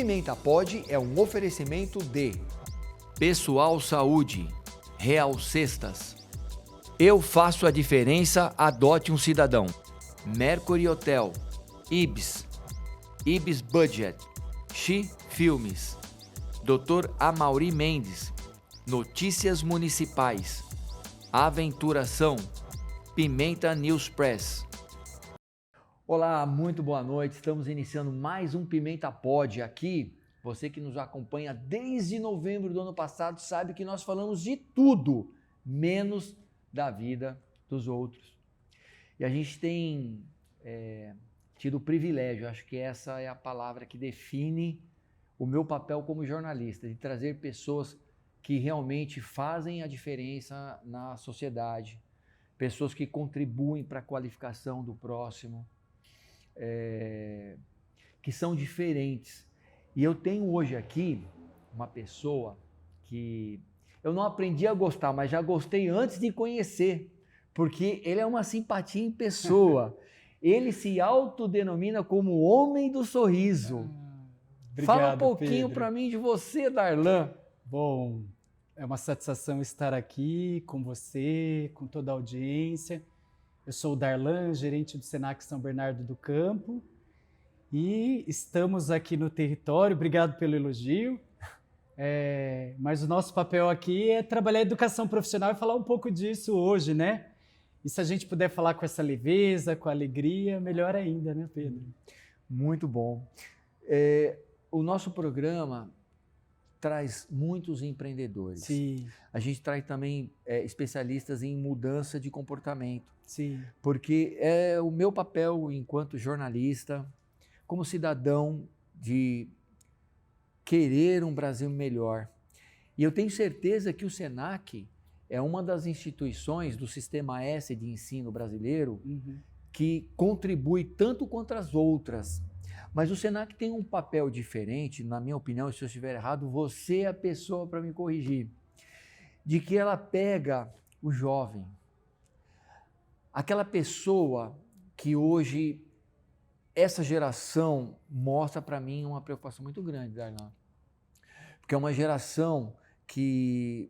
Pimenta Pod é um oferecimento de Pessoal Saúde, Real Cestas. Eu faço a diferença, adote um cidadão. Mercury Hotel, Ibis Budget, Xi Filmes, Dr. Amaury Mendes, Notícias Municipais, Aventuração, Pimenta News Press. Olá, muito boa noite. Estamos iniciando mais um Pimenta Pod aqui. Você que nos acompanha desde novembro do ano passado sabe que nós falamos de tudo, menos da vida dos outros. E a gente tem tido o privilégio, acho que essa é a palavra que define o meu papel como jornalista, de trazer pessoas que realmente fazem a diferença na sociedade, pessoas que contribuem para a qualificação do próximo, que são diferentes. E eu tenho hoje aqui uma pessoa que eu não aprendi a gostar, mas já gostei antes de conhecer, porque ele é uma simpatia em pessoa. Ele se autodenomina como o homem do sorriso. Obrigado, fala um pouquinho para mim de você, Darlan. Bom, é uma satisfação estar aqui com você, com toda a audiência. Eu sou o Darlan, gerente do Senac São Bernardo do Campo, e estamos aqui no território. Obrigado pelo elogio. Mas o nosso papel aqui é trabalhar a educação profissional e falar um pouco disso hoje, né? E se a gente puder falar com essa leveza, com alegria, melhor ainda, né, Pedro? Muito bom. O nosso programa traz muitos empreendedores. Sim. A gente traz também especialistas em mudança de comportamento. Sim. Porque é o meu papel enquanto jornalista, como cidadão, de querer um Brasil melhor. E eu tenho certeza que o Senac é uma das instituições do Sistema S de ensino brasileiro que contribui tanto quanto as outras. Mas o Senac tem um papel diferente, na minha opinião, e se eu estiver errado, você é a pessoa para me corrigir, de que ela pega o jovem, aquela pessoa que hoje essa geração mostra para mim uma preocupação muito grande, Darlan. Porque é uma geração que,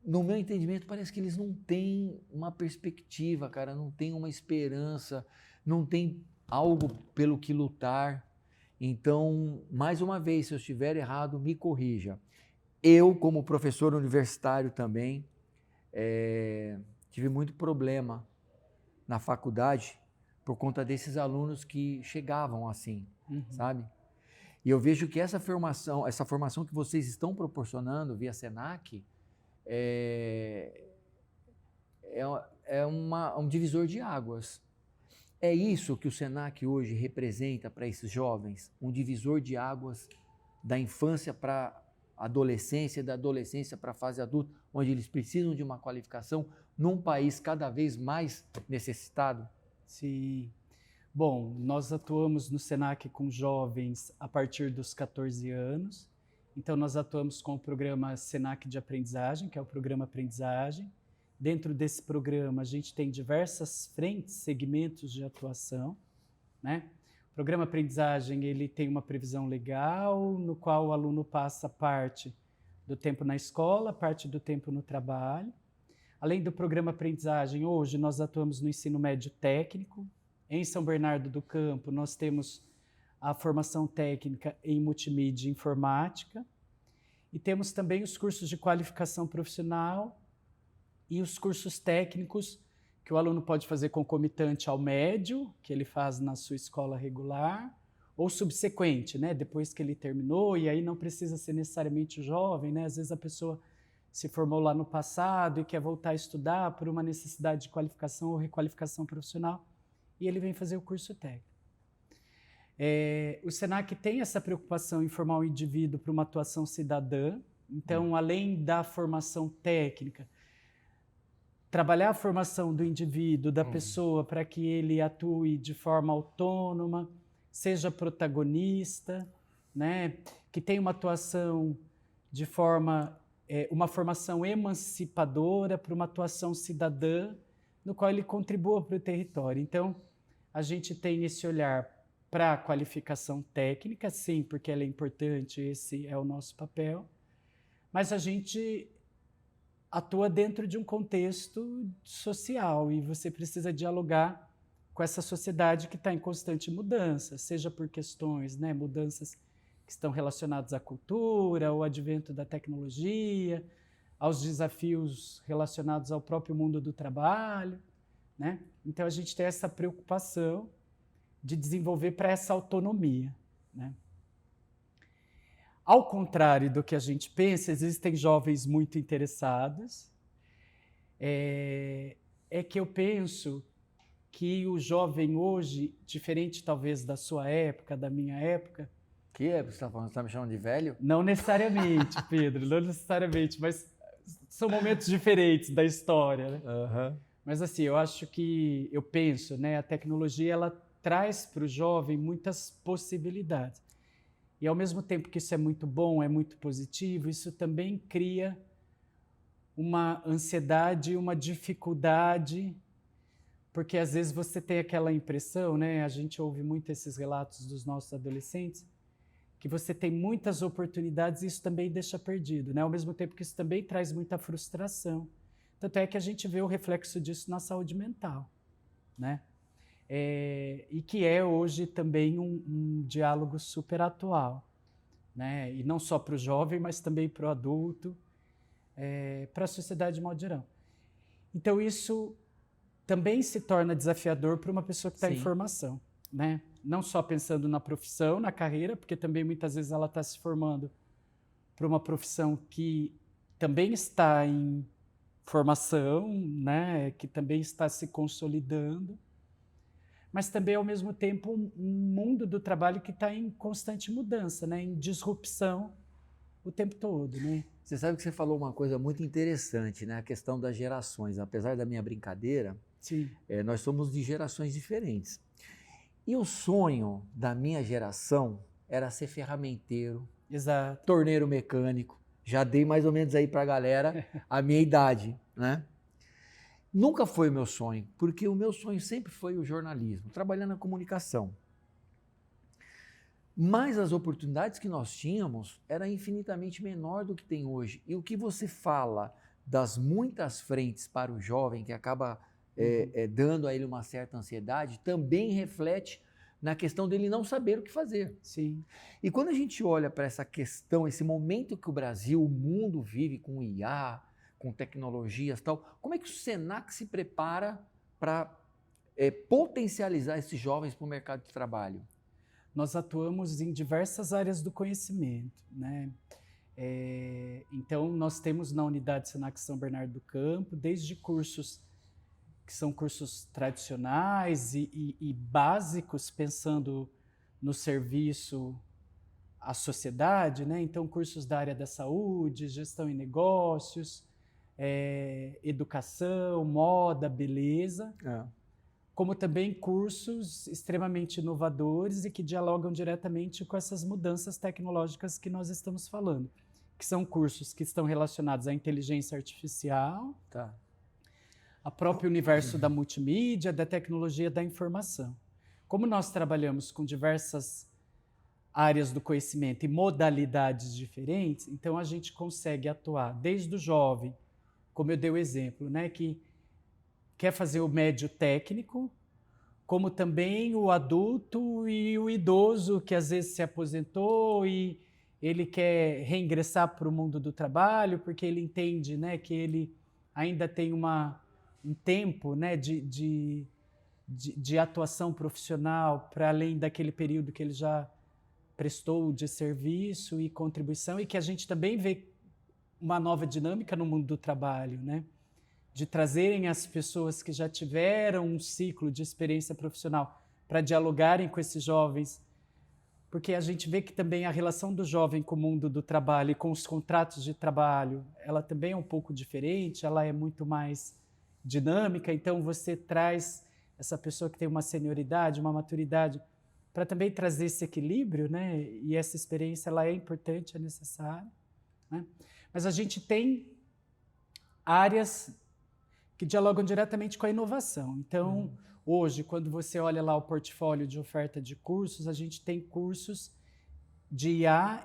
no meu entendimento, parece que eles não têm uma perspectiva, cara, não têm uma esperança, não têm algo pelo que lutar. Então, mais uma vez, se eu estiver errado, me corrija. Eu, como professor universitário também, tive muito problema na faculdade por conta desses alunos que chegavam assim, sabe? E eu vejo que essa formação que vocês estão proporcionando via Senac é um divisor de águas. É isso que o Senac hoje representa para esses jovens, um divisor de águas da infância para a adolescência, da adolescência para a fase adulta, onde eles precisam de uma qualificação num país cada vez mais necessitado? Sim. Bom, nós atuamos no Senac com jovens a partir dos 14 anos. Então, nós atuamos com o programa Senac de Aprendizagem, que é o programa Aprendizagem. Dentro desse programa, a gente tem diversas frentes, segmentos de atuação, né? O programa Aprendizagem, ele tem uma previsão legal, no qual o aluno passa parte do tempo na escola, parte do tempo no trabalho. Além do programa Aprendizagem, hoje nós atuamos no ensino médio técnico. Em São Bernardo do Campo, nós temos a formação técnica em multimídia e informática. E temos também os cursos de qualificação profissional e os cursos técnicos que o aluno pode fazer concomitante ao médio, que ele faz na sua escola regular, ou subsequente, né? Depois que ele terminou, e aí não precisa ser necessariamente jovem, né? Às vezes a pessoa se formou lá no passado e quer voltar a estudar por uma necessidade de qualificação ou requalificação profissional, e ele vem fazer o curso técnico. O Senac tem essa preocupação em formar o indivíduo para uma atuação cidadã. Então, além da formação técnica, trabalhar a formação do indivíduo, da pessoa, para que ele atue de forma autônoma, seja protagonista, né? Que tenha uma atuação de forma, uma formação emancipadora para uma atuação cidadã, no qual ele contribua para o território. Então, a gente tem esse olhar para a qualificação técnica, sim, porque ela é importante, esse é o nosso papel, mas a gente atua dentro de um contexto social e você precisa dialogar com essa sociedade que está em constante mudança, seja por questões, né, mudanças que estão relacionadas à cultura, ao advento da tecnologia, aos desafios relacionados ao próprio mundo do trabalho, né? Então a gente tem essa preocupação de desenvolver para essa autonomia, né? Ao contrário do que a gente pensa, existem jovens muito interessados. É que eu penso que o jovem hoje, diferente talvez da sua época, da minha época... Que é? Você está falando, você está me chamando de velho? Não necessariamente, Pedro, não necessariamente, mas são momentos diferentes da história, né? Uhum. Mas assim, eu penso, né, a tecnologia ela traz para o jovem muitas possibilidades. E ao mesmo tempo que isso é muito bom, é muito positivo, isso também cria uma ansiedade, uma dificuldade, porque às vezes você tem aquela impressão, né, a gente ouve muito esses relatos dos nossos adolescentes, que você tem muitas oportunidades e isso também deixa perdido, né? Ao mesmo tempo que isso também traz muita frustração. Tanto é que a gente vê o reflexo disso na saúde mental, né? E que é hoje também um diálogo super atual, né? E não só para o jovem, mas também para o adulto, para a sociedade de modo geral. Então isso também se torna desafiador para uma pessoa que está em formação, né? Não só pensando na profissão, na carreira, porque também muitas vezes ela está se formando para uma profissão que também está em formação, né? Que também está se consolidando, mas também, ao mesmo tempo, um mundo do trabalho que está em constante mudança, né? Em disrupção o tempo todo, né? Você sabe que você falou uma coisa muito interessante, né? A questão das gerações. Apesar da minha brincadeira, nós somos de gerações diferentes. E o sonho da minha geração era ser ferramenteiro, exato, torneiro mecânico. Já dei mais ou menos aí para a galera a minha idade, né? Nunca foi o meu sonho, porque o meu sonho sempre foi o jornalismo, trabalhar na comunicação. Mas as oportunidades que nós tínhamos era infinitamente menor do que tem hoje. E o que você fala das muitas frentes para o jovem, que acaba dando a ele uma certa ansiedade, também reflete na questão dele não saber o que fazer. Sim. E quando a gente olha para essa questão, esse momento que o Brasil, o mundo vive com IA, com tecnologias e tal, como é que o Senac se prepara para potencializar esses jovens para o mercado de trabalho? Nós atuamos em diversas áreas do conhecimento, né? Então, nós temos na unidade Senac São Bernardo do Campo, desde cursos que são cursos tradicionais e básicos, pensando no serviço à sociedade, né? Então, cursos da área da saúde, gestão e negócios, educação, moda, beleza, como também cursos extremamente inovadores e que dialogam diretamente com essas mudanças tecnológicas que nós estamos falando, que são cursos que estão relacionados à inteligência artificial, ao próprio universo da multimídia, da tecnologia da informação. Como nós trabalhamos com diversas áreas do conhecimento e modalidades diferentes, então a gente consegue atuar desde o jovem, como eu dei o exemplo, né, que quer fazer o médio técnico, como também o adulto e o idoso que às vezes se aposentou e ele quer reingressar para o mundo do trabalho porque ele entende, né, que ele ainda tem um tempo, né, de atuação profissional para além daquele período que ele já prestou de serviço e contribuição, e que a gente também vê uma nova dinâmica no mundo do trabalho, né? De trazerem as pessoas que já tiveram um ciclo de experiência profissional para dialogarem com esses jovens, porque a gente vê que também a relação do jovem com o mundo do trabalho e com os contratos de trabalho, ela também é um pouco diferente, ela é muito mais dinâmica, então você traz essa pessoa que tem uma senioridade, uma maturidade, para também trazer esse equilíbrio, né? E essa experiência ela é importante, é necessária, né? Mas a gente tem áreas que dialogam diretamente com a inovação. Então, hoje, quando você olha lá o portfólio de oferta de cursos, a gente tem cursos de IA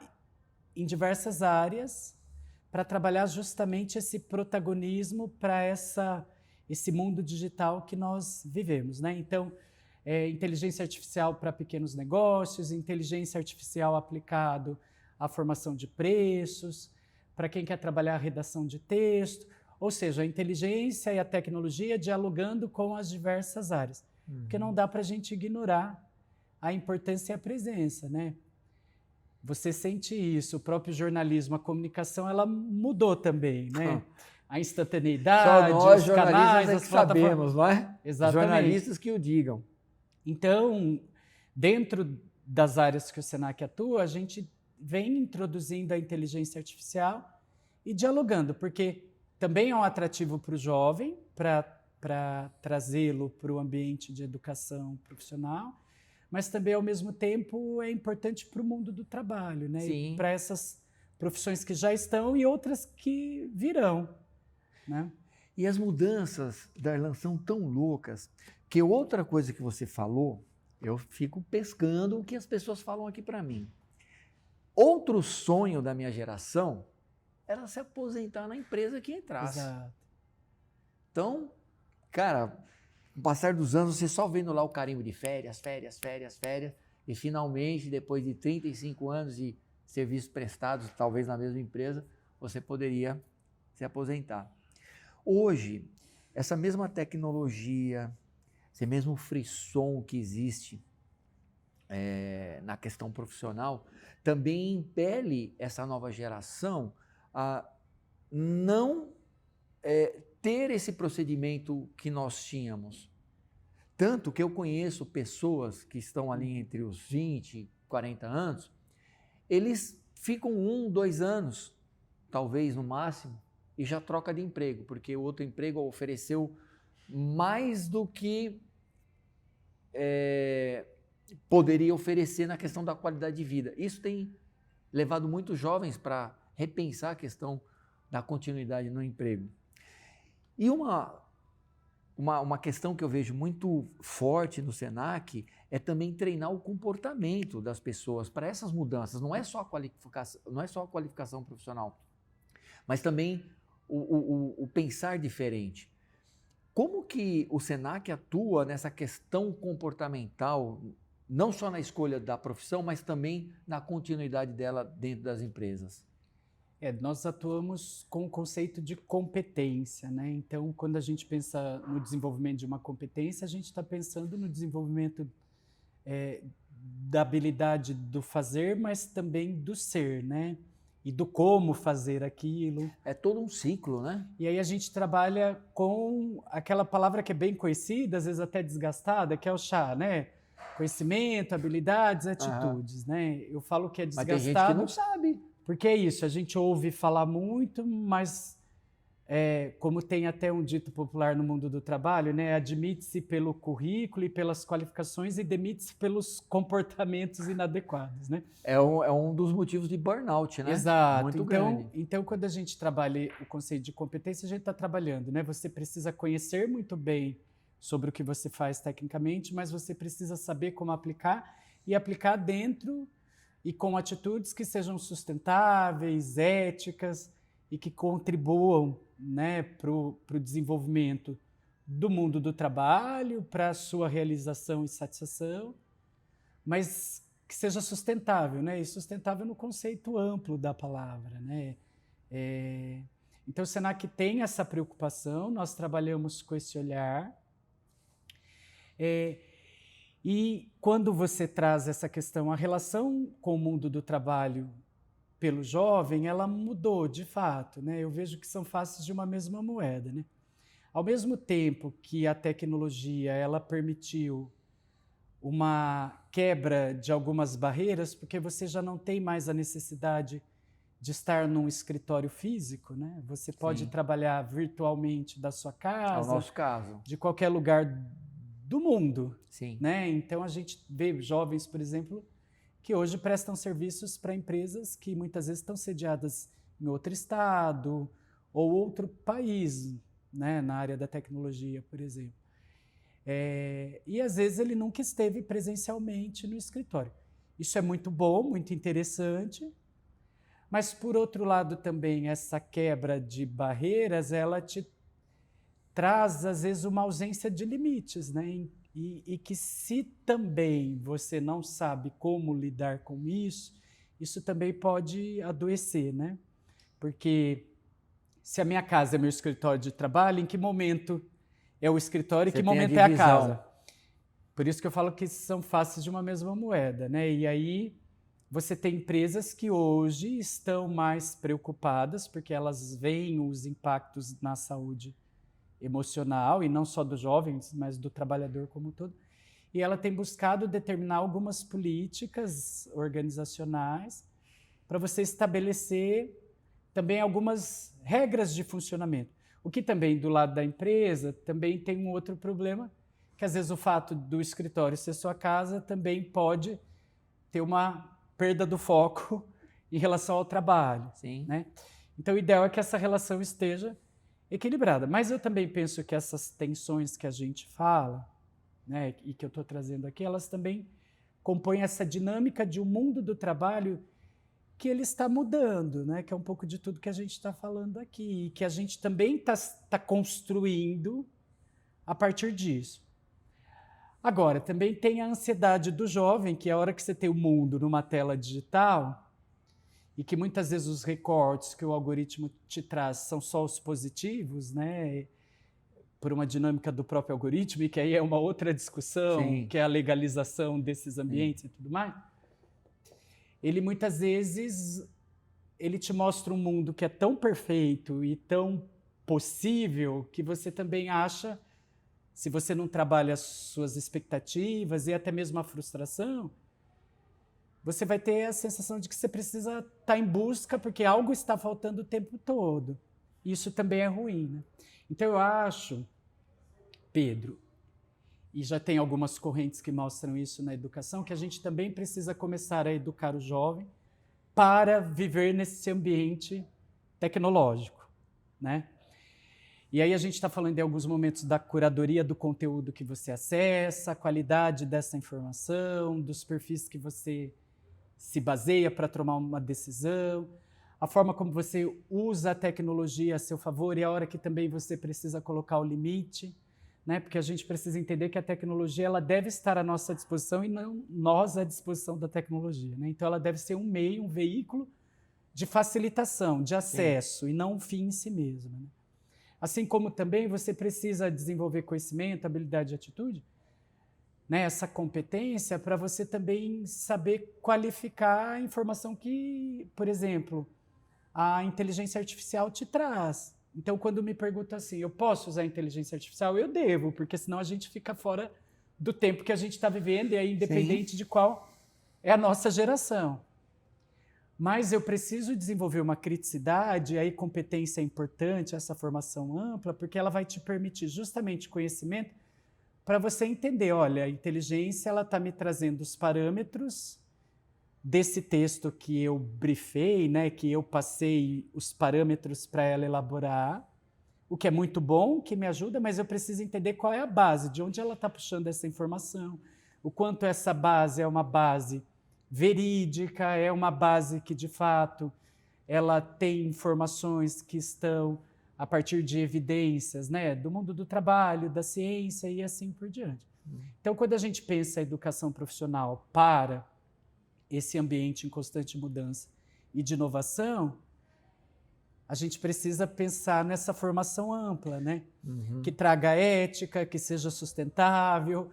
em diversas áreas para trabalhar justamente esse protagonismo para esse mundo digital que nós vivemos, né? Então, inteligência artificial para pequenos negócios, inteligência artificial aplicado à formação de preços, para quem quer trabalhar a redação de texto, ou seja, a inteligência e a tecnologia dialogando com as diversas áreas. Porque não dá para a gente ignorar a importância e a presença, né? Você sente isso, o próprio jornalismo, a comunicação, ela mudou também, né? A instantaneidade, Só nós, os canais, jornalistas, as que plataformas. sabemos, não é? Exatamente. Jornalistas que o digam. Então, dentro das áreas que o Senac atua, a gente vem introduzindo a inteligência artificial e dialogando, porque também é um atrativo para o jovem, para trazê-lo para o ambiente de educação profissional, mas também, ao mesmo tempo, é importante para o mundo do trabalho, né? Sim. Para essas profissões que já estão e outras que virão, né? E as mudanças, Darlan, são tão loucas que outra coisa que você falou, eu fico pescando o que as pessoas falam aqui para mim. Outro sonho da minha geração era se aposentar na empresa que entrasse. Exato. Então, cara, com o passar dos anos, você só vendo lá o carimbo de férias, e finalmente, depois de 35 anos de serviços prestados, talvez na mesma empresa, você poderia se aposentar. Hoje, essa mesma tecnologia, esse mesmo frisson que existe na questão profissional, também impele essa nova geração a não ter esse procedimento que nós tínhamos. Tanto que eu conheço pessoas que estão ali entre os 20, 40 anos, eles ficam 1, 2 anos, talvez no máximo, e já troca de emprego, porque o outro emprego ofereceu mais do que poderia oferecer na questão da qualidade de vida. Isso tem levado muitos jovens para repensar a questão da continuidade no emprego. E uma questão que eu vejo muito forte no Senac é também treinar o comportamento das pessoas para essas mudanças. Não é só a qualificação profissional, mas também o pensar diferente. Como que o Senac atua nessa questão comportamental, não só na escolha da profissão, mas também na continuidade dela dentro das empresas? Nós atuamos com o conceito de competência, né? Então, quando a gente pensa no desenvolvimento de uma competência, a gente está pensando no desenvolvimento da habilidade do fazer, mas também do ser, né? E do como fazer aquilo. É todo um ciclo, né? E aí a gente trabalha com aquela palavra que é bem conhecida, às vezes até desgastada, que é o chá, né? Conhecimento, habilidades, atitudes, né? Eu falo que é desgastado. Mas tem gente que não sabe. Porque é isso, a gente ouve falar muito, mas como tem até um dito popular no mundo do trabalho, né? Admite-se pelo currículo e pelas qualificações e demite-se pelos comportamentos inadequados, né? É um dos motivos de burnout, né? Exato. Muito grande. Então, quando a gente trabalha o conceito de competência, a gente está trabalhando, né? Você precisa conhecer muito bem sobre o que você faz tecnicamente, mas você precisa saber como aplicar e aplicar dentro e com atitudes que sejam sustentáveis, éticas e que contribuam, né, para o desenvolvimento do mundo do trabalho, para a sua realização e satisfação, mas que seja sustentável, né? E sustentável no conceito amplo da palavra, né? Então, o Senac tem essa preocupação, nós trabalhamos com esse olhar. E quando você traz essa questão, a relação com o mundo do trabalho pelo jovem, ela mudou de fato, né? Eu vejo que são faces de uma mesma moeda, né? Ao mesmo tempo que a tecnologia ela permitiu uma quebra de algumas barreiras, porque você já não tem mais a necessidade de estar num escritório físico, né? Você pode trabalhar virtualmente da sua casa, é o nosso caso, de qualquer lugar do mundo. Sim. Né? Então, a gente vê jovens, por exemplo, que hoje prestam serviços para empresas que muitas vezes estão sediadas em outro estado ou outro país, né? Na área da tecnologia, por exemplo. E às vezes ele nunca esteve presencialmente no escritório. Isso é muito bom, muito interessante, mas por outro lado também essa quebra de barreiras, ela te traz às vezes uma ausência de limites, né? E que se também você não sabe como lidar com isso também pode adoecer, né? Porque se a minha casa é meu escritório de trabalho, em que momento é o escritório e que momento é a casa? Por isso que eu falo que são faces de uma mesma moeda, né? E aí você tem empresas que hoje estão mais preocupadas porque elas veem os impactos na saúde emocional, e não só dos jovens, mas do trabalhador como um todo. E ela tem buscado determinar algumas políticas organizacionais para você estabelecer também algumas regras de funcionamento. O que também, do lado da empresa, também tem um outro problema, que às vezes o fato do escritório ser sua casa também pode ter uma perda do foco em relação ao trabalho. Sim. Né? Então, o ideal é que essa relação esteja equilibrada. Mas eu também penso que essas tensões que a gente fala, né, e que eu estou trazendo aqui, elas também compõem essa dinâmica de um mundo do trabalho que ele está mudando, né, que é um pouco de tudo que a gente está falando aqui, e que a gente também está construindo a partir disso. Agora, também tem a ansiedade do jovem, que é a hora que você tem o mundo numa tela digital, e que muitas vezes os recortes que o algoritmo te traz são só os positivos, né? Por uma dinâmica do próprio algoritmo, e que aí é uma outra discussão, Sim. que é a legalização desses ambientes. Sim. E tudo mais. Ele muitas vezes ele te mostra um mundo que é tão perfeito e tão possível que você também acha, se você não trabalha as suas expectativas e até mesmo a frustração, você vai ter a sensação de que você precisa estar em busca porque algo está faltando o tempo todo. Isso também é ruim, né? Então eu acho, Pedro, e já tem algumas correntes que mostram isso na educação, que a gente também precisa começar a educar o jovem para viver nesse ambiente tecnológico, né? E aí a gente está falando em alguns momentos da curadoria do conteúdo que você acessa, a qualidade dessa informação, dos perfis que você se baseia para tomar uma decisão, a forma como você usa a tecnologia a seu favor e a hora que também você precisa colocar o limite, né? Porque a gente precisa entender que a tecnologia ela deve estar à nossa disposição e não nós à disposição da tecnologia, né? Então ela deve ser um meio, um veículo de facilitação, de acesso. Sim. E não um fim em si mesmo, né? Assim como também você precisa desenvolver conhecimento, habilidade e atitude, né, essa competência para você também saber qualificar a informação que, por exemplo, a inteligência artificial te traz. Então, quando me perguntam assim, eu posso usar a inteligência artificial? Eu devo, porque senão a gente fica fora do tempo que a gente está vivendo, e aí independente Sim. de qual é a nossa geração. Mas eu preciso desenvolver uma criticidade, aí competência é importante, essa formação ampla, porque ela vai te permitir justamente conhecimento para você entender, olha, a inteligência ela está me trazendo os parâmetros desse texto que eu briefei, né, que eu passei os parâmetros para ela elaborar, o que é muito bom, que me ajuda, mas eu preciso entender qual é a base, de onde ela está puxando essa informação, o quanto essa base é uma base verídica, é uma base que, de fato, ela tem informações que estão a partir de evidências, né, do mundo do trabalho, da ciência e assim por diante. Então, quando a gente pensa a educação profissional para esse ambiente em constante mudança e de inovação, a gente precisa pensar nessa formação ampla, né? Que traga ética, que seja sustentável,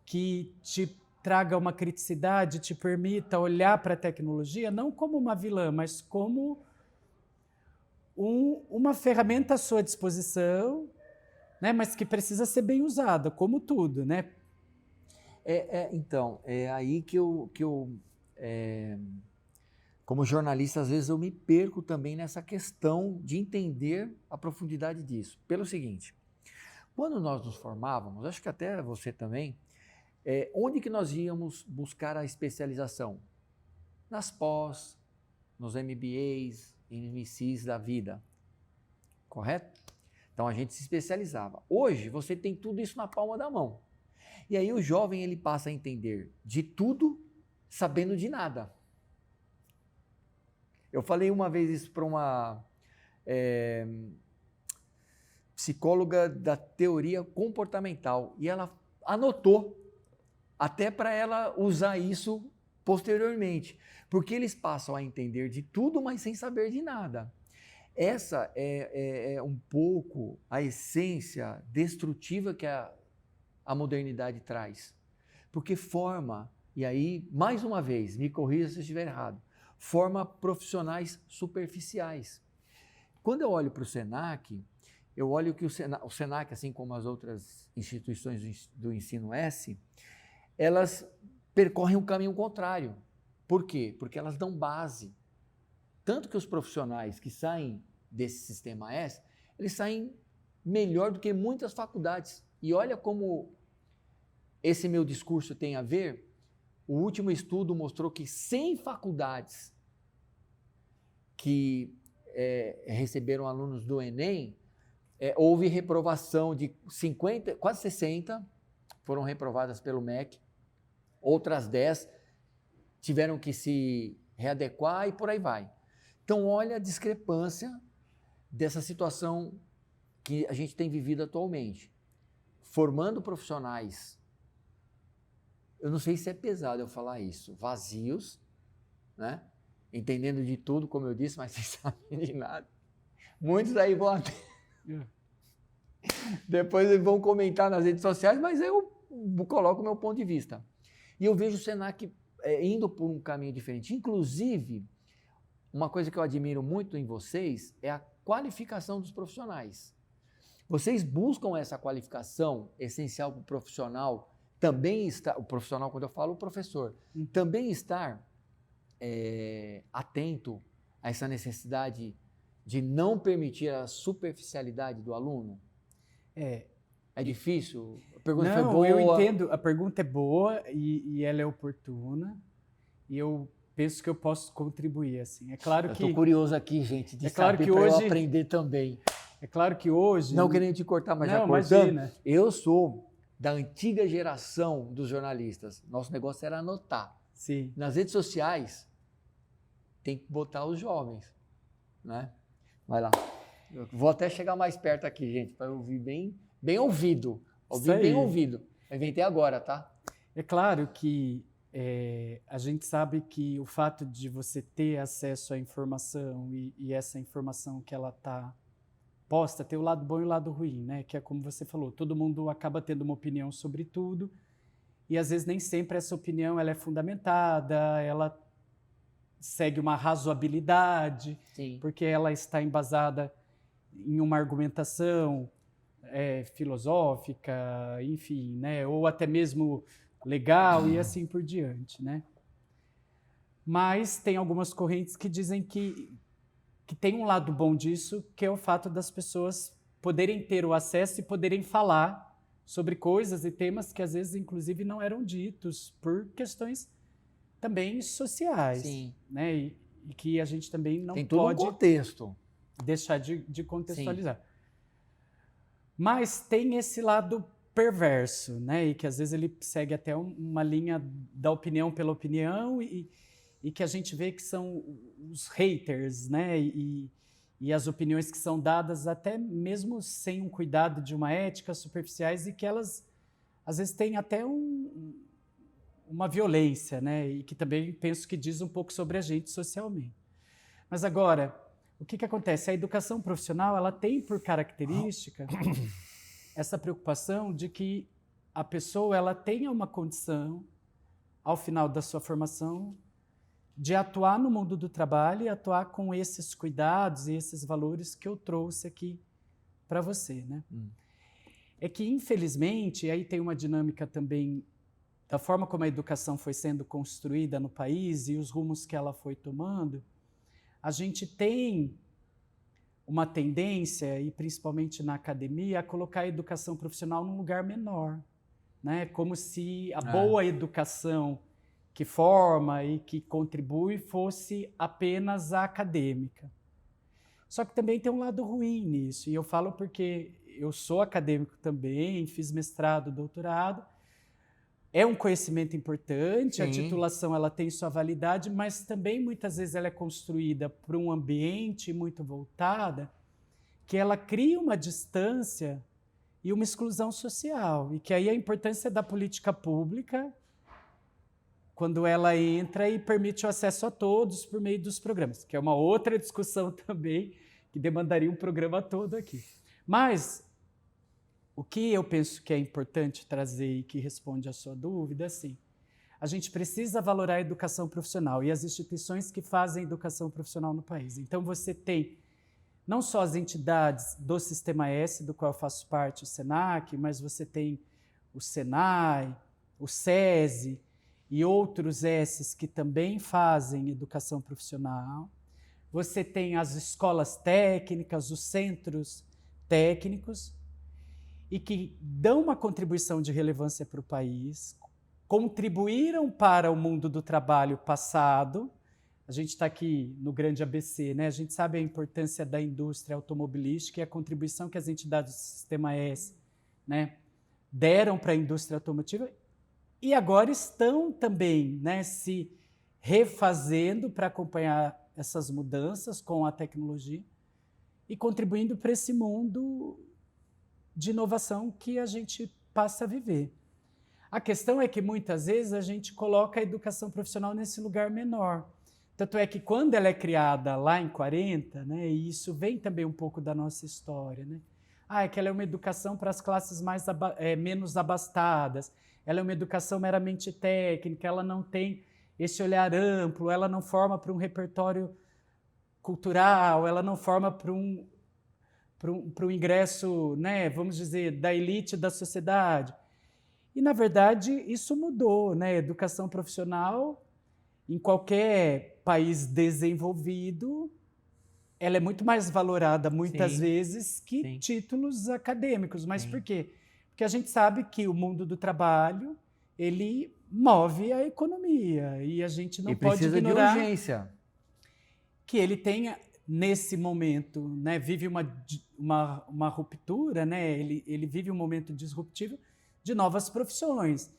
que te traga uma criticidade, te permita olhar para a tecnologia não como uma vilã, mas como uma ferramenta à sua disposição, né, mas que precisa ser bem usada, como tudo, né? Então, é aí que eu como jornalista, às vezes eu me perco também nessa questão de entender a profundidade disso. Pelo seguinte, quando nós nos formávamos, acho que até você também, onde que nós íamos buscar a especialização? Nas pós, nos MBAs, MCs da vida, correto? Então a gente se especializava. Hoje você tem tudo isso na palma da mão. E aí o jovem ele passa a entender de tudo, sabendo de nada. Eu falei uma vez isso para uma psicóloga da teoria comportamental e ela anotou até para ela usar isso posteriormente, porque eles passam a entender de tudo, mas sem saber de nada. Essa é um pouco a essência destrutiva que a modernidade traz, porque forma, e aí, mais uma vez, me corrija se eu estiver errado, forma profissionais superficiais. Quando eu olho para o Senac, eu olho que o Senac, assim como as outras instituições do Ensino S, elas percorrem um caminho contrário. Por quê? Porque elas dão base. Tanto que os profissionais que saem desse sistema S, eles saem melhor do que muitas faculdades. E olha como esse meu discurso tem a ver. O último estudo mostrou que 100 faculdades que receberam alunos do Enem, houve reprovação de 50, quase 60 foram reprovadas pelo MEC, outras 10 tiveram que se readequar e por aí vai. Então, olha a discrepância dessa situação que a gente tem vivido atualmente. Formando profissionais, eu não sei se é pesado eu falar isso, vazios, né? Entendendo de tudo, como eu disse, mas sem saber de nada. Muitos aí vão até... Depois vão comentar nas redes sociais, mas eu coloco o meu ponto de vista. E eu vejo o Senac indo por um caminho diferente. Inclusive, uma coisa que eu admiro muito em vocês é a qualificação dos profissionais. Vocês buscam essa qualificação essencial para o profissional, também está, o profissional, quando eu falo o professor, também estar atento a essa necessidade de não permitir a superficialidade do aluno? É difícil? A pergunta foi boa. Eu entendo, a pergunta é boa e ela é oportuna e eu penso que eu posso contribuir, assim. É claro que... Eu estou curioso aqui, gente, de claro saber que para hoje, eu aprender também. É claro que hoje... Não querendo te cortar, mas não, já cortando. Imagina. Eu sou da antiga geração dos jornalistas. Nosso negócio era anotar. Sim. Nas redes sociais, tem que botar os jovens, né? Vai lá. Eu vou até chegar mais perto aqui, gente, para eu ouvir bem ouvido. Ouvir bem ouvido. Eu inventei agora, tá? É claro que a gente sabe que o fato de você ter acesso à informação e essa informação que ela está posta, tem o lado bom e o lado ruim, né? Que é como você falou, todo mundo acaba tendo uma opinião sobre tudo e às vezes nem sempre essa opinião ela é fundamentada, ela segue uma razoabilidade, Sim. Porque ela está embasada em uma argumentação filosófica, enfim, né? Ou até mesmo legal e assim por diante, né? Mas tem algumas correntes que dizem que tem um lado bom disso, que é o fato das pessoas poderem ter o acesso e poderem falar sobre coisas e temas que às vezes, inclusive, não eram ditos por questões também sociais, Sim. Né? E que a gente também não tem todo pode um contexto. Deixar de contextualizar. Sim. Mas tem esse lado perverso, né? E que às vezes ele segue até uma linha da opinião pela opinião e que a gente vê que são os haters, né? E as opiniões que são dadas até mesmo sem um cuidado de uma ética, superficiais, e que elas às vezes têm até uma violência, né? E que também penso que diz um pouco sobre a gente socialmente. Mas agora, o que acontece? A educação profissional ela tem por característica essa preocupação de que a pessoa ela tenha uma condição, ao final da sua formação, de atuar no mundo do trabalho e atuar com esses cuidados e esses valores que eu trouxe aqui para você, né? É que, infelizmente, aí tem uma dinâmica também da forma como a educação foi sendo construída no país e os rumos que ela foi tomando, a gente tem uma tendência, e principalmente na academia, a colocar a educação profissional num lugar menor, né? Como se a boa educação que forma e que contribui fosse apenas a acadêmica. Só que também tem um lado ruim nisso, e eu falo porque eu sou acadêmico também, fiz mestrado, doutorado, é um conhecimento importante, Sim. a titulação ela tem sua validade, mas também muitas vezes ela é construída por um ambiente muito voltada que ela cria uma distância e uma exclusão social. E que aí a importância da política pública, quando ela entra e permite o acesso a todos por meio dos programas, que é uma outra discussão também, que demandaria um programa todo aqui. Mas o que eu penso que é importante trazer e que responde à sua dúvida, assim, a gente precisa valorar a educação profissional e as instituições que fazem educação profissional no país. Então você tem não só as entidades do Sistema S, do qual eu faço parte, o SENAC, mas você tem o SENAI, o SESI e outros S's que também fazem educação profissional. Você tem as escolas técnicas, os centros técnicos, e que dão uma contribuição de relevância para o país, contribuíram para o mundo do trabalho passado. A gente está aqui no grande ABC, né? A gente sabe a importância da indústria automobilística e a contribuição que as entidades do Sistema S, né, deram para a indústria automotiva, e agora estão também, né, se refazendo para acompanhar essas mudanças com a tecnologia e contribuindo para esse mundo de inovação que a gente passa a viver. A questão é que muitas vezes a gente coloca a educação profissional nesse lugar menor. Tanto é que quando ela é criada lá em 40, né, e isso vem também um pouco da nossa história, né? É que ela é uma educação para as classes menos abastadas, ela é uma educação meramente técnica, ela não tem esse olhar amplo, ela não forma para um repertório cultural, ela não forma para o ingresso, né, vamos dizer, da elite da sociedade. E, na verdade, isso mudou, né? A educação profissional, em qualquer país desenvolvido, ela é muito mais valorada, muitas vezes, que títulos acadêmicos. Mas por quê? Porque a gente sabe que o mundo do trabalho, ele move a economia, e a gente não pode ignorar de urgência. Que ele tenha, nesse momento, né, vive uma ruptura, né, ele vive um momento disruptivo de novas profissões.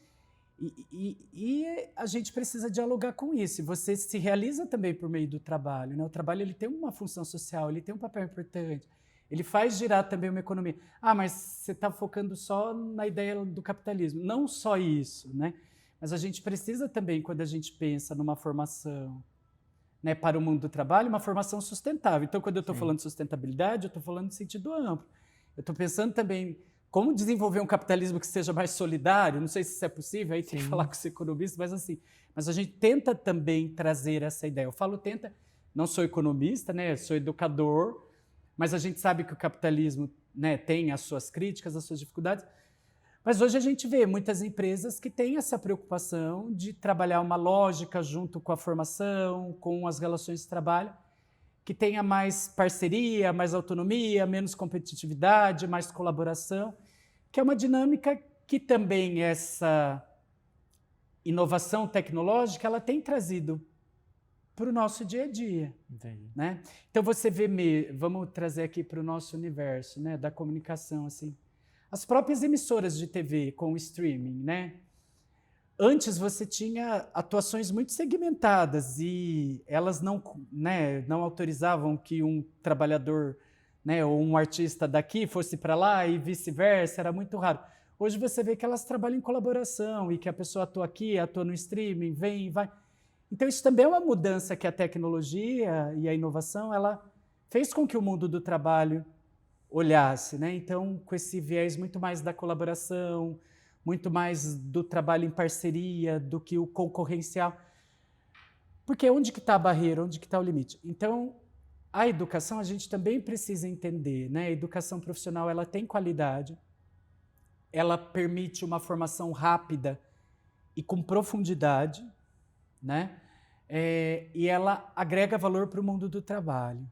E a gente precisa dialogar com isso. E você se realiza também por meio do trabalho, né? O trabalho ele tem uma função social, ele tem um papel importante. Ele faz girar também uma economia. Mas você está focando só na ideia do capitalismo. Não só isso, né? Mas a gente precisa também, quando a gente pensa numa formação, né, para o mundo do trabalho, uma formação sustentável. Então, quando eu estou falando de sustentabilidade, eu estou falando de sentido amplo. Eu estou pensando também como desenvolver um capitalismo que seja mais solidário. Não sei se isso é possível, aí tem que falar com os economistas, mas assim. Mas a gente tenta também trazer essa ideia. Eu falo tenta, não sou economista, né, sou educador, mas a gente sabe que o capitalismo, né, tem as suas críticas, as suas dificuldades. Mas hoje a gente vê muitas empresas que têm essa preocupação de trabalhar uma lógica junto com a formação, com as relações de trabalho, que tenha mais parceria, mais autonomia, menos competitividade, mais colaboração, que é uma dinâmica que também essa inovação tecnológica ela tem trazido para o nosso dia a dia. Entendi. Né? Então você vê, vamos trazer aqui para o nosso universo, né, da comunicação, assim, as próprias emissoras de TV com o streaming, né? Antes você tinha atuações muito segmentadas e elas não, né, não autorizavam que um trabalhador, né, ou um artista daqui fosse para lá e vice-versa, era muito raro. Hoje você vê que elas trabalham em colaboração e que a pessoa atua aqui, atua no streaming, vem e vai. Então isso também é uma mudança que a tecnologia e a inovação ela fez com que o mundo do trabalho olhasse, né? Então com esse viés muito mais da colaboração, muito mais do trabalho em parceria do que o concorrencial. Porque onde que está a barreira, onde que está o limite? Então, a educação a gente também precisa entender, né? A educação profissional ela tem qualidade, ela permite uma formação rápida e com profundidade, né? E ela agrega valor para o mundo do trabalho.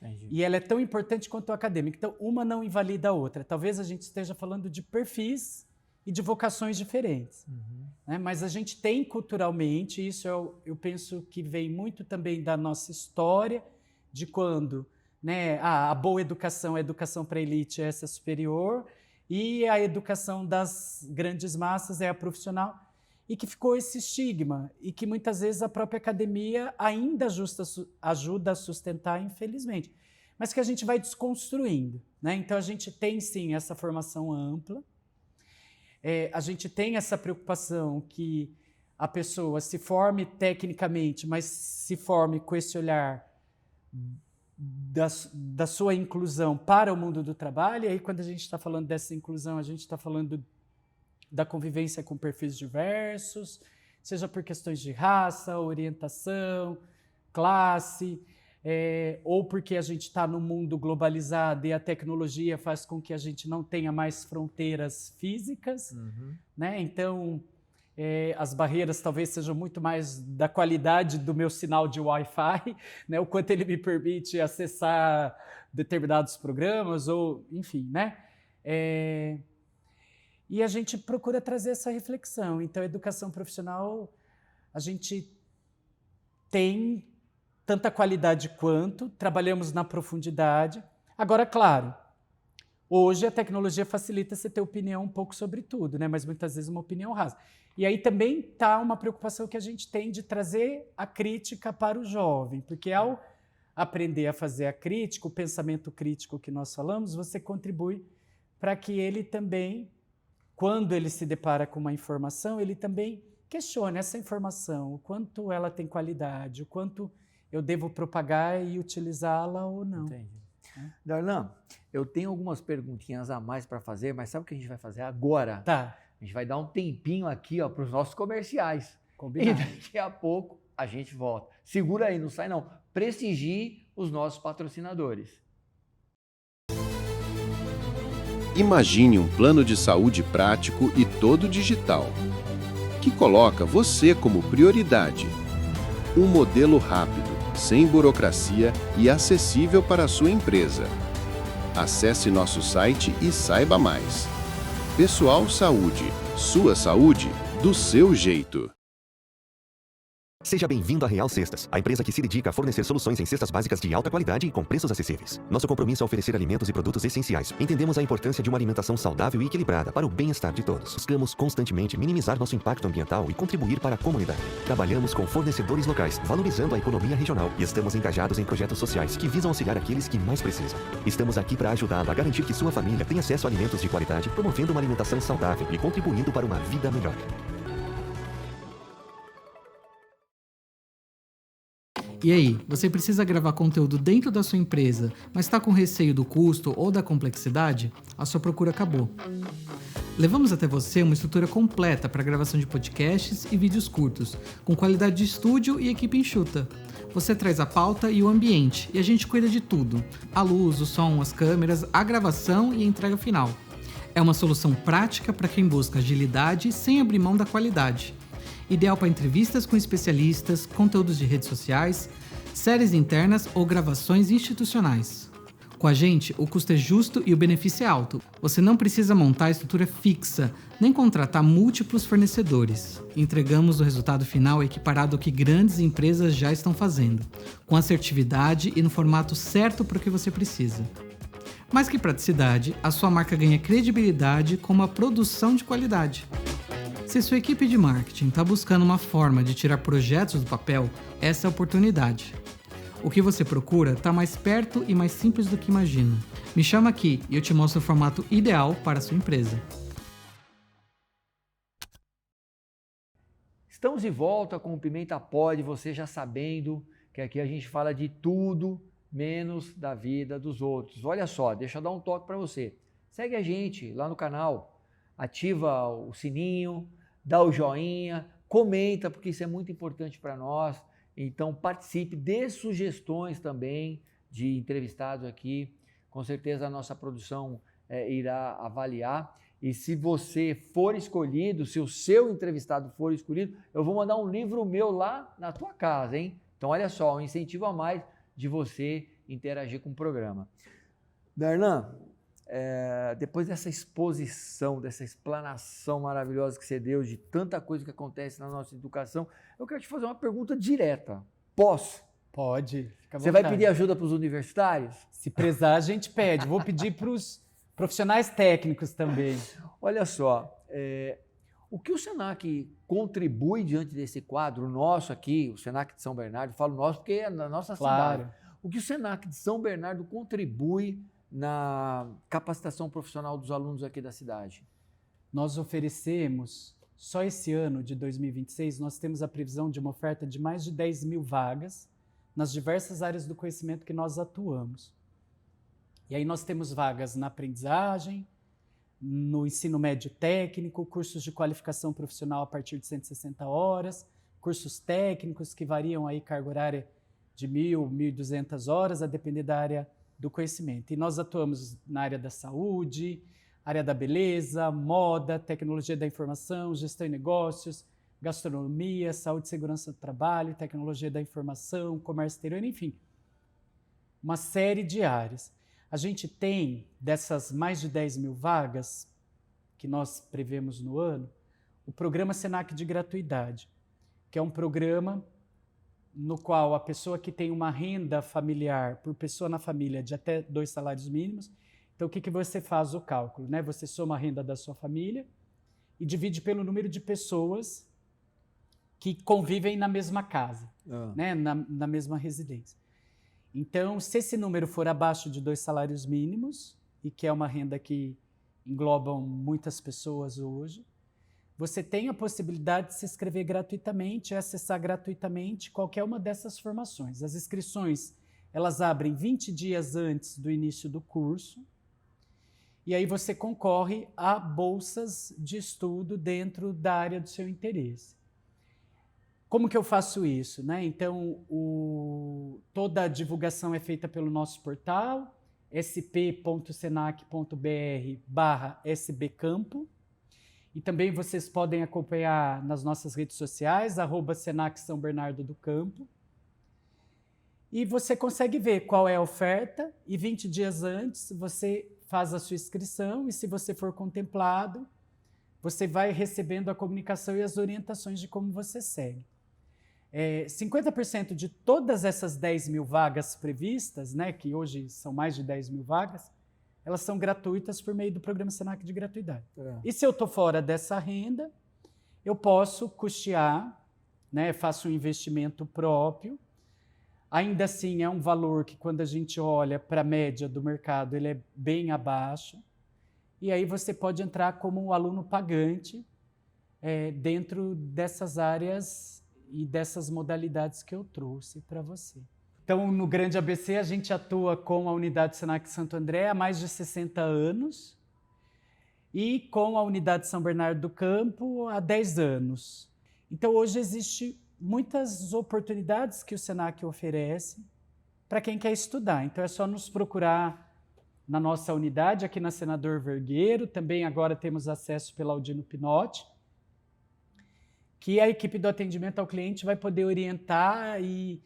Entendi. E ela é tão importante quanto a acadêmica. Então, uma não invalida a outra. Talvez a gente esteja falando de perfis e de vocações diferentes. Né? Mas a gente tem culturalmente, isso eu penso que vem muito também da nossa história, de quando, né, a boa educação, a educação para a elite, essa superior, e a educação das grandes massas é a profissional, e que ficou esse estigma, e que muitas vezes a própria academia ainda ajuda a sustentar, infelizmente, mas que a gente vai desconstruindo, né? Então a gente tem sim essa formação ampla, a gente tem essa preocupação que a pessoa se forme tecnicamente, mas se forme com esse olhar da sua inclusão para o mundo do trabalho. E aí, quando a gente está falando dessa inclusão, a gente está falando da convivência com perfis diversos, seja por questões de raça, orientação, classe, ou porque a gente está num mundo globalizado e a tecnologia faz com que a gente não tenha mais fronteiras físicas, né? Então, as barreiras talvez sejam muito mais da qualidade do meu sinal de Wi-Fi, né? O quanto ele me permite acessar determinados programas, ou enfim, né? E a gente procura trazer essa reflexão. Então, a educação profissional, a gente tem tanta qualidade quanto, trabalhamos na profundidade. Agora, claro, hoje a tecnologia facilita você ter opinião um pouco sobre tudo, né? Mas muitas vezes uma opinião rasa. E aí também está uma preocupação que a gente tem de trazer a crítica para o jovem, porque ao aprender a fazer a crítica, o pensamento crítico que nós falamos, você contribui para que ele também, quando ele se depara com uma informação, ele também questione essa informação, o quanto ela tem qualidade, o quanto eu devo propagar e utilizá-la ou não. Entendi. Darlan, eu tenho algumas perguntinhas a mais para fazer, mas sabe o que a gente vai fazer agora? Tá. A gente vai dar um tempinho aqui para os nossos comerciais. Combinado. E daqui a pouco a gente volta. Segura aí, não sai não. Prestigie os nossos patrocinadores. Imagine um plano de saúde prático e todo digital, que coloca você como prioridade. Um modelo rápido, sem burocracia e acessível para a sua empresa. Acesse nosso site e saiba mais. Pessoal Saúde, sua saúde do seu jeito. Seja bem-vindo à Real Cestas, a empresa que se dedica a fornecer soluções em cestas básicas de alta qualidade e com preços acessíveis. Nosso compromisso é oferecer alimentos e produtos essenciais. Entendemos a importância de uma alimentação saudável e equilibrada para o bem-estar de todos. Buscamos constantemente minimizar nosso impacto ambiental e contribuir para a comunidade. Trabalhamos com fornecedores locais, valorizando a economia regional, e estamos engajados em projetos sociais que visam auxiliar aqueles que mais precisam. Estamos aqui para ajudá-lo a garantir que sua família tenha acesso a alimentos de qualidade, promovendo uma alimentação saudável e contribuindo para uma vida melhor. E aí, você precisa gravar conteúdo dentro da sua empresa, mas está com receio do custo ou da complexidade? A sua procura acabou. Levamos até você uma estrutura completa para gravação de podcasts e vídeos curtos, com qualidade de estúdio e equipe enxuta. Você traz a pauta e o ambiente, e a gente cuida de tudo: a luz, o som, as câmeras, a gravação e a entrega final. É uma solução prática para quem busca agilidade sem abrir mão da qualidade. Ideal para entrevistas com especialistas, conteúdos de redes sociais, séries internas ou gravações institucionais. Com a gente, o custo é justo e o benefício é alto. Você não precisa montar a estrutura fixa, nem contratar múltiplos fornecedores. Entregamos o resultado final equiparado ao que grandes empresas já estão fazendo, com assertividade e no formato certo para o que você precisa. Mais que praticidade, a sua marca ganha credibilidade com uma produção de qualidade. Se sua equipe de marketing está buscando uma forma de tirar projetos do papel, essa é a oportunidade. O que você procura está mais perto e mais simples do que imagina. Me chama aqui e eu te mostro o formato ideal para a sua empresa. Estamos de volta com o Pimenta Pod, você já sabendo que aqui a gente fala de tudo menos da vida dos outros. Olha só, deixa eu dar um toque para você. Segue a gente lá no canal, ativa o sininho, dá o joinha, comenta, porque isso é muito importante para nós. Então participe, dê sugestões também de entrevistados aqui. Com certeza a nossa produção irá avaliar. E se você for escolhido, se o seu entrevistado for escolhido, eu vou mandar um livro meu lá na tua casa, hein? Então olha só, um incentivo a mais de você interagir com o programa. Darlan, depois dessa exposição, dessa explanação maravilhosa que você deu de tanta coisa que acontece na nossa educação, eu quero te fazer uma pergunta direta. Posso? Pode. Fica à Você vai vontade. pedir ajuda para os universitários? Se prezar, a gente pede. Vou pedir para os Profissionais técnicos também. Olha só, o que o Senac contribui diante desse quadro nosso aqui, o Senac de São Bernardo, falo nosso porque é na nossa Claro. cidade. O que o Senac de São Bernardo contribui na capacitação profissional dos alunos aqui da cidade? Nós oferecemos, só esse ano de 2026, nós temos a previsão de uma oferta de mais de 10 mil vagas nas diversas áreas do conhecimento que nós atuamos. E aí nós temos vagas na aprendizagem, no ensino médio técnico, cursos de qualificação profissional a partir de 160 horas, cursos técnicos que variam aí carga horária de 1.000, 1.200 horas, a depender da área do conhecimento. E nós atuamos na área da saúde, área da beleza, moda, tecnologia da informação, gestão e negócios, gastronomia, saúde e segurança do trabalho, tecnologia da informação, comércio exterior, enfim, uma série de áreas. A gente tem, dessas mais de 10 mil vagas que nós prevemos no ano, o programa Senac de gratuidade, que é um programa no qual a pessoa que tem uma renda familiar por pessoa na família de até 2 salários mínimos, então o que você faz o cálculo, né? Você soma a renda da sua família e divide pelo número de pessoas que convivem na mesma casa, né? na mesma residência. Então, se esse número for abaixo de 2 salários mínimos, e que é uma renda que engloba muitas pessoas hoje, você tem a possibilidade de se inscrever gratuitamente e acessar gratuitamente qualquer uma dessas formações. As inscrições, elas abrem 20 dias antes do início do curso, e aí você concorre a bolsas de estudo dentro da área do seu interesse. Como que eu faço isso, né? Então, toda a divulgação é feita pelo nosso portal, sp.senac.br/sbcampo, e também vocês podem acompanhar nas nossas redes sociais, @Senac São Bernardo do Campo, e você consegue ver qual é a oferta, e 20 dias antes você faz a sua inscrição, e se você for contemplado, você vai recebendo a comunicação e as orientações de como você segue. 50% de todas essas 10 mil vagas previstas, né, que hoje são mais de 10 mil vagas, elas são gratuitas por meio do programa Senac de gratuidade. E se eu estou fora dessa renda, eu posso custear, né, faço um investimento próprio. Ainda assim, é um valor que, quando a gente olha para a média do mercado, ele é bem abaixo. E aí você pode entrar como um aluno pagante dentro dessas áreas e dessas modalidades que eu trouxe para você. Então, no Grande ABC, a gente atua com a unidade Senac Santo André há mais de 60 anos e com a unidade São Bernardo do Campo há 10 anos. Então, hoje existe muitas oportunidades que o Senac oferece para quem quer estudar. Então, é só nos procurar na nossa unidade, aqui na Senador Vergueiro. Também agora temos acesso pela Aldino Pinotti, que a equipe do atendimento ao cliente vai poder orientar e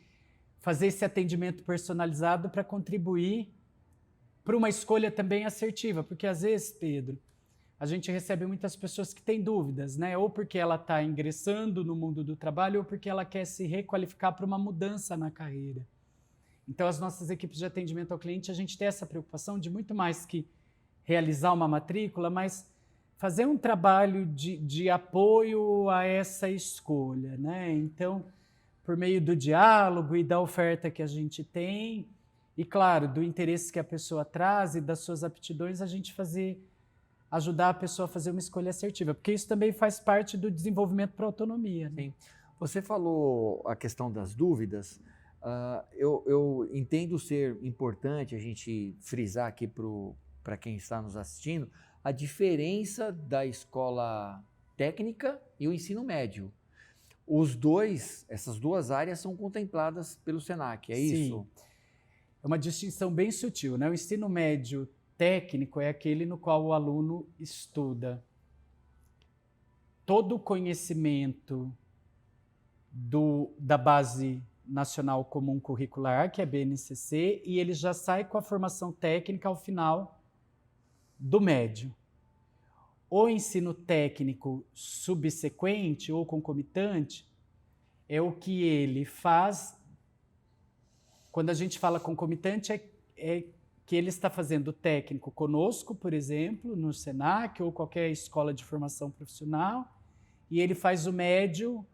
fazer esse atendimento personalizado para contribuir para uma escolha também assertiva. Porque, às vezes, Pedro, a gente recebe muitas pessoas que têm dúvidas, né? Ou porque ela está ingressando no mundo do trabalho, ou porque ela quer se requalificar para uma mudança na carreira. Então, as nossas equipes de atendimento ao cliente, a gente tem essa preocupação de muito mais que realizar uma matrícula, mas fazer um trabalho de apoio a essa escolha, né? Então, por meio do diálogo e da oferta que a gente tem, e, claro, do interesse que a pessoa traz e das suas aptidões, a gente ajudar a pessoa a fazer uma escolha assertiva, porque isso também faz parte do desenvolvimento para a autonomia. Né? Sim. Você falou a questão das dúvidas. Eu entendo ser importante a gente frisar aqui para quem está nos assistindo a diferença da escola técnica e o ensino médio. Essas duas áreas são contempladas pelo Senac, é isso? Sim. É uma distinção bem sutil, né? O ensino médio técnico é aquele no qual o aluno estuda todo o conhecimento da Base Nacional Comum Curricular, que é a BNCC, e ele já sai com a formação técnica ao final do médio. O ensino técnico subsequente ou concomitante é o que ele faz. Quando a gente fala concomitante, é que ele está fazendo técnico conosco, por exemplo, no Senac ou qualquer escola de formação profissional, e ele faz o médio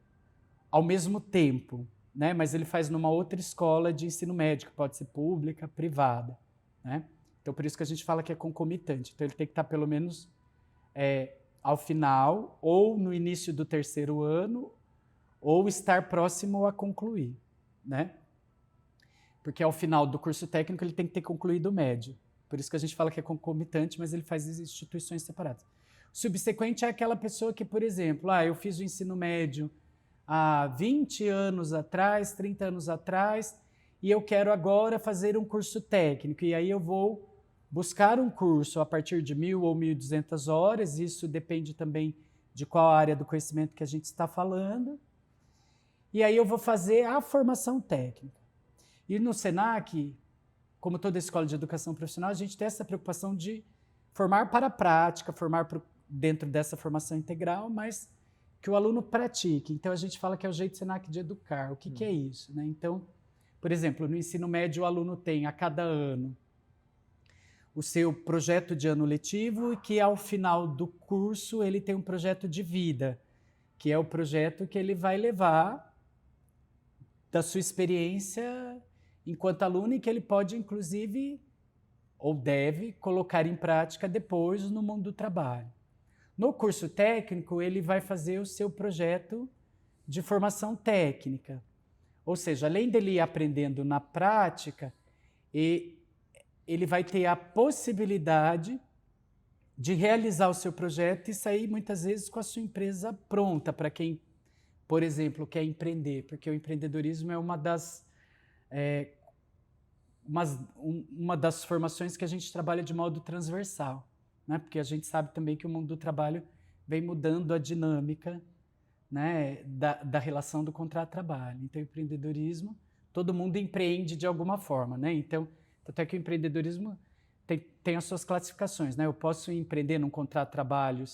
ao mesmo tempo, né? Mas ele faz numa outra escola de ensino médio, que pode ser pública, privada, né? Então, por isso que a gente fala que é concomitante. Então, ele tem que estar pelo menos ao final, ou no início do 3º ano, ou estar próximo a concluir, né? Porque ao final do curso técnico ele tem que ter concluído o médio. Por isso que a gente fala que é concomitante, mas ele faz instituições separadas. O subsequente é aquela pessoa que, por exemplo, eu fiz o ensino médio há 20 anos atrás, 30 anos atrás, e eu quero agora fazer um curso técnico, e aí eu vou buscar um curso a partir de 1.000 ou 1.200 horas, isso depende também de qual área do conhecimento que a gente está falando, e aí eu vou fazer a formação técnica. E no Senac, como toda escola de educação profissional, a gente tem essa preocupação de formar para a prática, formar dentro dessa formação integral, mas que o aluno pratique. Então, a gente fala que é o jeito Senac de educar. O que é isso, né? Então, por exemplo, no ensino médio, o aluno tem, a cada ano, o seu projeto de ano letivo e que, ao final do curso, ele tem um projeto de vida, que é o projeto que ele vai levar da sua experiência enquanto aluno e que ele pode, inclusive, ou deve, colocar em prática depois no mundo do trabalho. No curso técnico, ele vai fazer o seu projeto de formação técnica. Ou seja, além dele ir aprendendo na prática, ele vai ter a possibilidade de realizar o seu projeto e sair, muitas vezes, com a sua empresa pronta para quem, por exemplo, quer empreender. Porque o empreendedorismo é uma das formações que a gente trabalha de modo transversal, né? Porque a gente sabe também que o mundo do trabalho vem mudando a dinâmica, né, da relação do contrato-trabalho. Então, o empreendedorismo, todo mundo empreende de alguma forma, né? Então, até que o empreendedorismo tem as suas classificações, né? Eu posso empreender num contrato-trabalho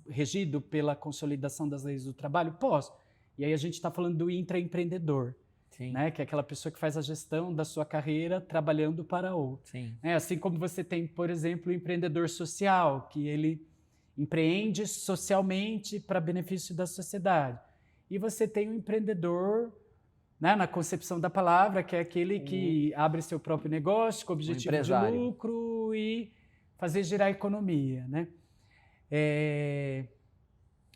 regido pela consolidação das leis do trabalho? Posso. E aí a gente está falando do intraempreendedor, né? Que é aquela pessoa que faz a gestão da sua carreira trabalhando para outro. Assim como você tem, por exemplo, o empreendedor social, que ele empreende socialmente para benefício da sociedade. E você tem o empreendedor, né, na concepção da palavra, que é aquele que abre seu próprio negócio com o objetivo de lucro e fazer girar a economia, né?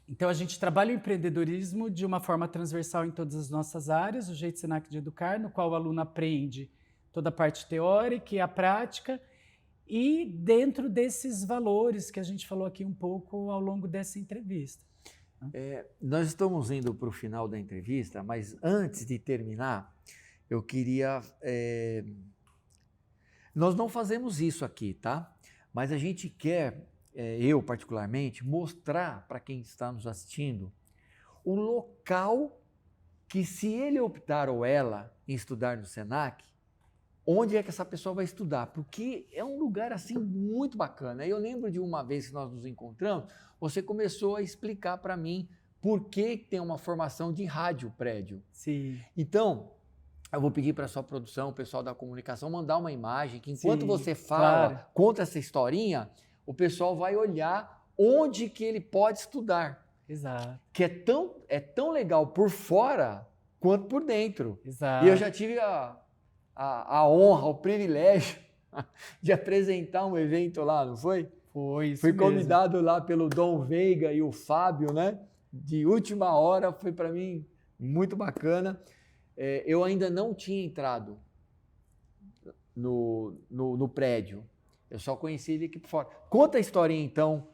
Então, a gente trabalha o empreendedorismo de uma forma transversal em todas as nossas áreas, o jeito Senac de educar, no qual o aluno aprende toda a parte teórica e a prática, e dentro desses valores que a gente falou aqui um pouco ao longo dessa entrevista. Nós estamos indo para o final da entrevista, mas antes de terminar, eu queria... Nós não fazemos isso aqui, tá? Mas a gente quer... eu particularmente, mostrar para quem está nos assistindo o local que, se ele optar ou ela em estudar no Senac, onde é que essa pessoa vai estudar, porque é um lugar assim muito bacana. Eu lembro de uma vez que nós nos encontramos, você começou a explicar para mim por que tem uma formação de rádio prédio. Sim. Então, eu vou pedir para a sua produção, o pessoal da comunicação, mandar uma imagem que enquanto você fala, conta essa historinha, o pessoal vai olhar onde que ele pode estudar. Exato. Que é tão legal por fora quanto por dentro. Exato. E eu já tive a honra, o privilégio de apresentar um evento lá, não foi? Foi, isso Fui mesmo. convidado lá pelo Dom Veiga e o Fábio, né? De última hora, foi para mim muito bacana. Eu ainda não tinha entrado no prédio. Eu só conheci ele aqui por fora. Conta a historinha, então,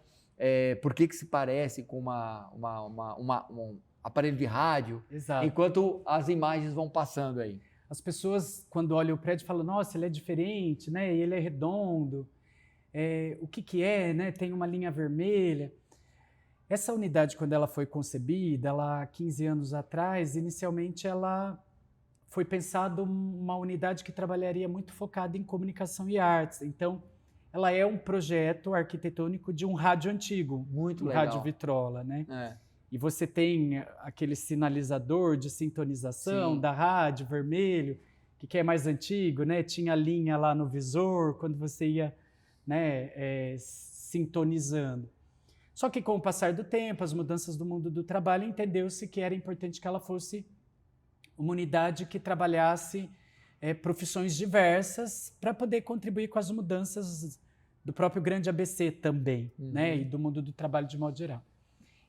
por que se parece com um aparelho de rádio, Exato. enquanto as imagens vão passando aí. As pessoas, quando olham o prédio, falam, nossa, ele é diferente, né? E ele é redondo. O que é, né? Tem uma linha vermelha. Essa unidade, quando ela foi concebida, há 15 anos atrás, inicialmente ela foi pensada uma unidade que trabalharia muito focada em comunicação e artes. Então, ela é um projeto arquitetônico de um rádio antigo, Muito um legal. rádio vitrola, né? E você tem aquele sinalizador de sintonização da rádio vermelho, que é mais antigo, né? Tinha a linha lá no visor, quando você ia, né, sintonizando. Só que com o passar do tempo, as mudanças do mundo do trabalho, entendeu-se que era importante que ela fosse uma unidade que trabalhasse profissões diversas para poder contribuir com as mudanças do próprio grande ABC também, né? E do mundo do trabalho de modo geral.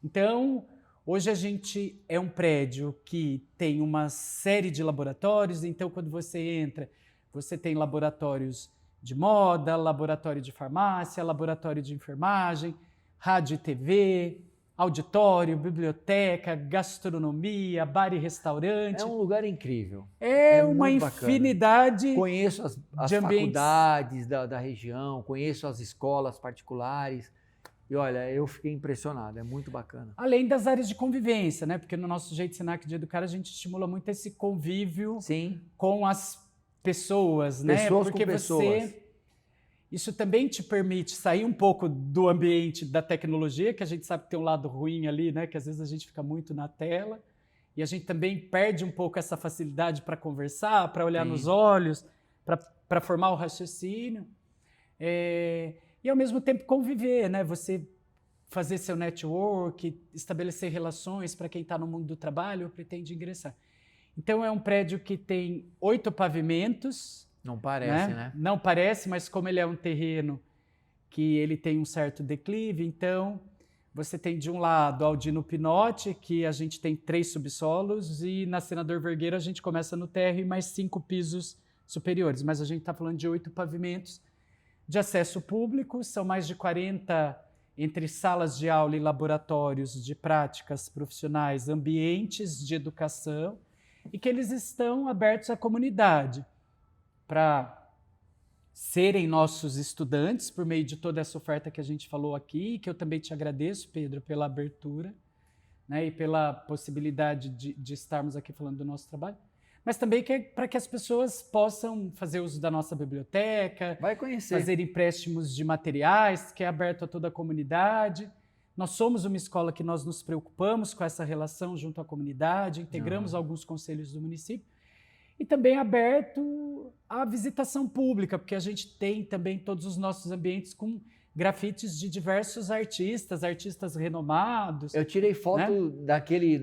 Então, hoje a gente é um prédio que tem uma série de laboratórios, então quando você entra, você tem laboratórios de moda, laboratório de farmácia, laboratório de enfermagem, rádio e TV, auditório, biblioteca, gastronomia, bar e restaurante. É um lugar incrível. É uma muito bacana. infinidade Conheço as de ambientes. faculdades da região, conheço as escolas particulares. E olha, eu fiquei impressionado, é muito bacana. Além das áreas de convivência, né? Porque no nosso jeito Senac de educar, a gente estimula muito esse convívio Sim, com as pessoas, né? pessoas Porque com pessoas. isso também te permite sair um pouco do ambiente da tecnologia, que a gente sabe que tem um lado ruim ali, né? Que às vezes a gente fica muito na tela. E a gente também perde um pouco essa facilidade para conversar, para olhar Sim. nos olhos, para formar o raciocínio. E ao mesmo tempo conviver, né? Você fazer seu network, estabelecer relações para quem está no mundo do trabalho ou pretende ingressar. Então é um prédio que tem 8 pavimentos. Não parece, né? Não parece, mas como ele é um terreno que ele tem um certo declive, então você tem de um lado Aldino Pinotti, que a gente tem 3 subsolos, e na Senador Vergueiro a gente começa no térreo e mais 5 pisos superiores, mas a gente está falando de 8 pavimentos de acesso público, são mais de 40 entre salas de aula e laboratórios de práticas profissionais, ambientes de educação, e que eles estão abertos à comunidade para serem nossos estudantes por meio de toda essa oferta que a gente falou aqui, que eu também te agradeço, Pedro, pela abertura, né, e pela possibilidade de estarmos aqui falando do nosso trabalho, mas também para que as pessoas possam fazer uso da nossa biblioteca, Vai conhecer. fazer empréstimos de materiais, que é aberto a toda a comunidade. Nós somos uma escola que nós nos preocupamos com essa relação junto à comunidade, integramos alguns conselhos do município, e também aberto à visitação pública, porque a gente tem também todos os nossos ambientes com grafites de diversos artistas renomados. Eu tirei foto daquele,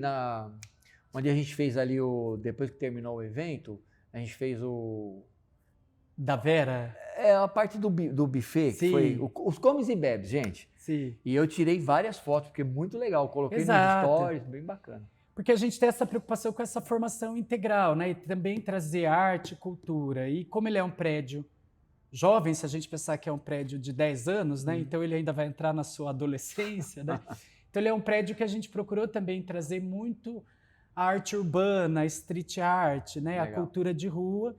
onde a gente fez ali, depois que terminou o evento, a gente fez Da Vera? a parte do buffet, Sim. que foi os comes e bebes, gente. Sim. E eu tirei várias fotos, porque é muito legal. Coloquei Exato. nos stories, bem bacana. Porque a gente tem essa preocupação com essa formação integral, né? E também trazer arte e cultura. E como ele é um prédio jovem, se a gente pensar que é um prédio de 10 anos, né? Então ele ainda vai entrar na sua adolescência, né? Então ele é um prédio que a gente procurou também trazer muito a arte urbana, a street art, né? A cultura de rua,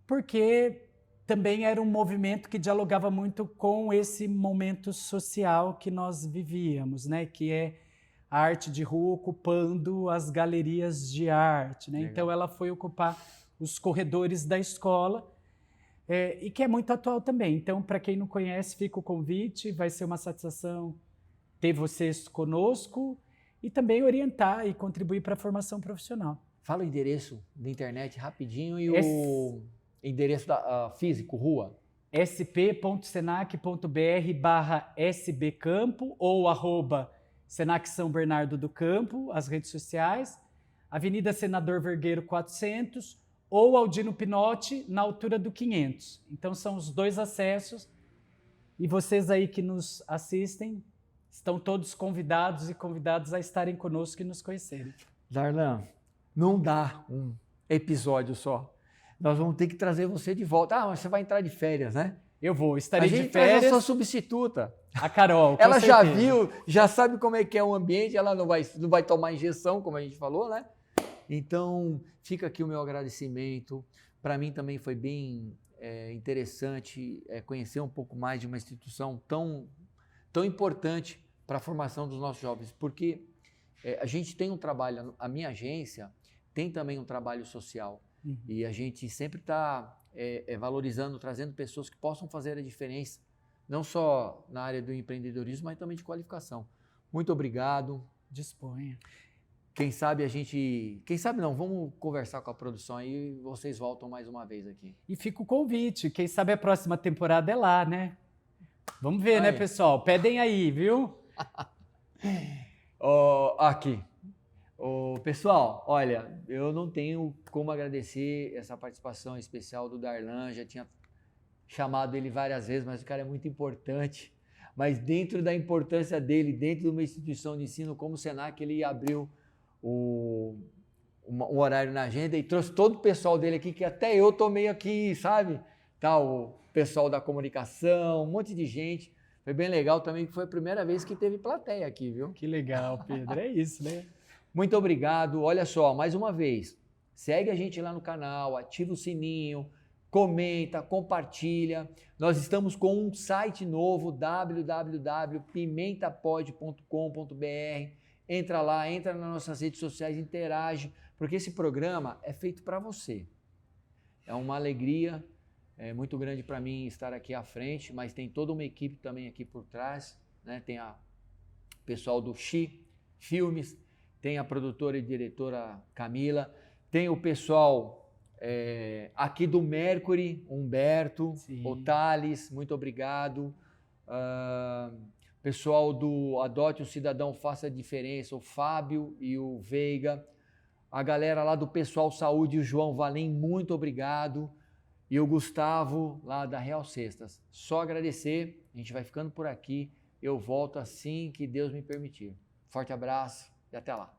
porque também era um movimento que dialogava muito com esse momento social que nós vivíamos, né? Que é a arte de rua ocupando as galerias de arte, né? Então ela foi ocupar os corredores da escola, e que é muito atual também. Então, para quem não conhece, fica o convite, vai ser uma satisfação ter vocês conosco e também orientar e contribuir para a formação profissional. Fala o endereço da internet rapidinho e o endereço físico, rua. sp.senac.br/sbcampo ou @Senac São Bernardo do Campo, as redes sociais, Avenida Senador Vergueiro 400 ou Aldino Pinotti, na altura do 500. Então são os 2 acessos e vocês aí que nos assistem estão todos convidados e convidadas a estarem conosco e nos conhecerem. Darlan, não dá um episódio só. Nós vamos ter que trazer você de volta. Mas você vai entrar de férias, né? Eu vou, estarei de A gente traz a férias. sua substituta. A Carol, com Ela já certeza. viu, já sabe como é que é o ambiente, ela não vai tomar injeção, como a gente falou, né? Então, fica aqui o meu agradecimento. Para mim também foi bem interessante conhecer um pouco mais de uma instituição tão importante para a formação dos nossos jovens, porque a gente tem um trabalho, a minha agência tem também um trabalho social, e a gente sempre está valorizando, trazendo pessoas que possam fazer a diferença, não só na área do empreendedorismo, mas também de qualificação. Muito obrigado. Disponha. quem sabe a gente... Quem sabe não, vamos conversar com a produção aí e vocês voltam mais uma vez aqui. E fica o convite, quem sabe a próxima temporada é lá, né? Vamos ver, né, Aí. pessoal? Pedem aí, viu? Aqui. Pessoal, olha, eu não tenho como agradecer essa participação especial do Darlan, já tinha chamado ele várias vezes, mas o cara é muito importante. Mas dentro da importância dele, dentro de uma instituição de ensino como o Senac, ele abriu um horário na agenda e trouxe todo o pessoal dele aqui, que até eu tô meio aqui, sabe? Tá, o pessoal da comunicação, um monte de gente. Foi bem legal também, que foi a primeira vez que teve plateia aqui, viu? Que legal, Pedro. É isso, né? Muito obrigado. Olha só, mais uma vez, segue a gente lá no canal, ativa o sininho, comenta, compartilha. Nós estamos com um site novo, www.pimentapod.com.br. Entra lá, entra nas nossas redes sociais, interage, porque esse programa é feito para você. É uma alegria muito grande para mim estar aqui à frente, mas tem toda uma equipe também aqui por trás, né? Tem o pessoal do Xi Filmes, tem a produtora e diretora Camila, tem o pessoal aqui do Mercury, Humberto, Sim. o Thales, muito obrigado. Pessoal do Adote um Cidadão, Faça a Diferença, o Fábio e o Veiga. A galera lá do Pessoal Saúde, o João Valim, muito obrigado. E o Gustavo, lá da Real Cestas. Só agradecer, a gente vai ficando por aqui. Eu volto assim que Deus me permitir. Forte abraço e até lá.